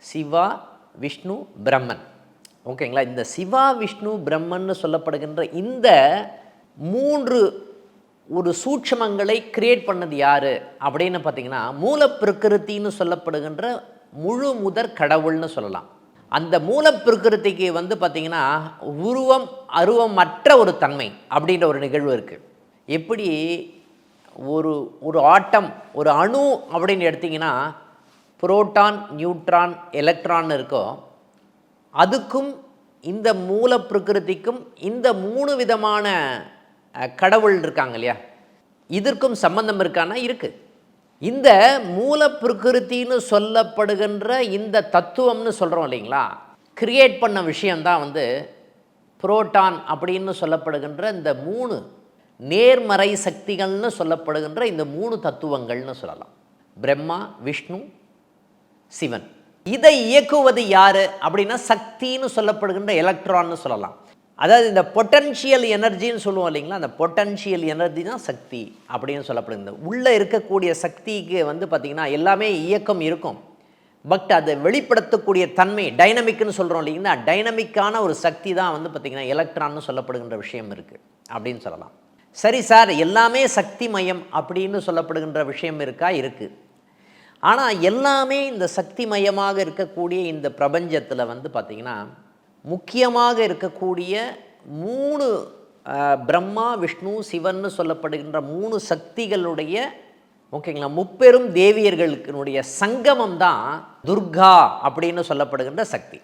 சிவா, விஷ்ணு, பிரம்மன். ஓகேங்களா? இந்த சிவா, விஷ்ணு, பிரம்மன்னு சொல்லப்படுகின்ற இந்த 3 ஒரு சூட்சமங்களை கிரியேட் பண்ணது யார் அப்படின்னு பார்த்தீங்கன்னா, மூலப்பிரகிருத்தின்னு சொல்லப்படுகின்ற முழு முதற் கடவுள்னு சொல்லலாம். அந்த மூலப்பிரகிருதிக்கு வந்து பார்த்திங்கன்னா உருவம் அருவமற்ற ஒரு தன்மை அப்படின்ற ஒரு நிகழ்வு இருக்குது. எப்படி ஒரு ஒரு ஆட்டம், ஒரு அணு அப்படின்னு எடுத்திங்கன்னா புரோட்டான், நியூட்ரான், எலக்ட்ரான் இருக்கோ, அதுக்கும் இந்த மூலப்பிரகிருதிக்கும் இந்த 3 விதமான கடவுள் இருக்காங்க இல்லையா, இதற்கும் சம்பந்தம் இருக்கானா? இருக்குது. இந்த மூலப்பிரகிருத்தின்னு சொல்லப்படுகின்ற இந்த தத்துவம்னு சொல்கிறோம் இல்லைங்களா, கிரியேட் பண்ண விஷயந்தான் வந்து புரோட்டான் அப்படின்னு சொல்லப்படுகின்ற இந்த 3 நேர்மறை சக்திகள்னு சொல்லப்படுகின்ற இந்த 3 தத்துவங்கள்னு சொல்லலாம். பிரம்மா, விஷ்ணு, சிவன். இதை இயக்குவது யார் அப்படின்னா சக்தின்னு சொல்லப்படுகின்ற எலக்ட்ரான்னு சொல்லலாம். அதாவது இந்த பொட்டன்ஷியல் எனர்ஜின்னு சொல்லுவோம் இல்லைங்களா, அந்த பொட்டன்ஷியல் எனர்ஜி தான் சக்தி அப்படின்னு சொல்லப்படுகிறது. உள்ளே இருக்கக்கூடிய சக்திக்கு வந்து பார்த்திங்கன்னா எல்லாமே இயக்கம் இருக்கும், பட் அதை வெளிப்படுத்தக்கூடிய தன்மை டைனமிக்னு சொல்கிறோம் இல்லைங்களா, டைனமிக்கான ஒரு சக்தி தான் வந்து பார்த்திங்கன்னா எலக்ட்ரான்னு சொல்லப்படுகின்ற விஷயம் இருக்குது அப்படின்னு சொல்லலாம். சரி சார், எல்லாமே சக்தி மயம் அப்படின்னு சொல்லப்படுகின்ற விஷயம் இருக்கா? இருக்குது. ஆனால் எல்லாமே இந்த சக்தி மயமாக இருக்கக்கூடிய இந்த பிரபஞ்சத்தில் வந்து பார்த்திங்கன்னா முக்கியமாக இருக்கக்கூடிய 3 பிரம்மா, விஷ்ணு, சிவன்னு சொல்லப்படுகின்ற 3 சக்திகளுடைய ஓகேங்களா முப்பெரும் தேவியர்களுடைய சங்கமம் தான் துர்கா அப்படின்னு சொல்லப்படுகின்ற சக்தி.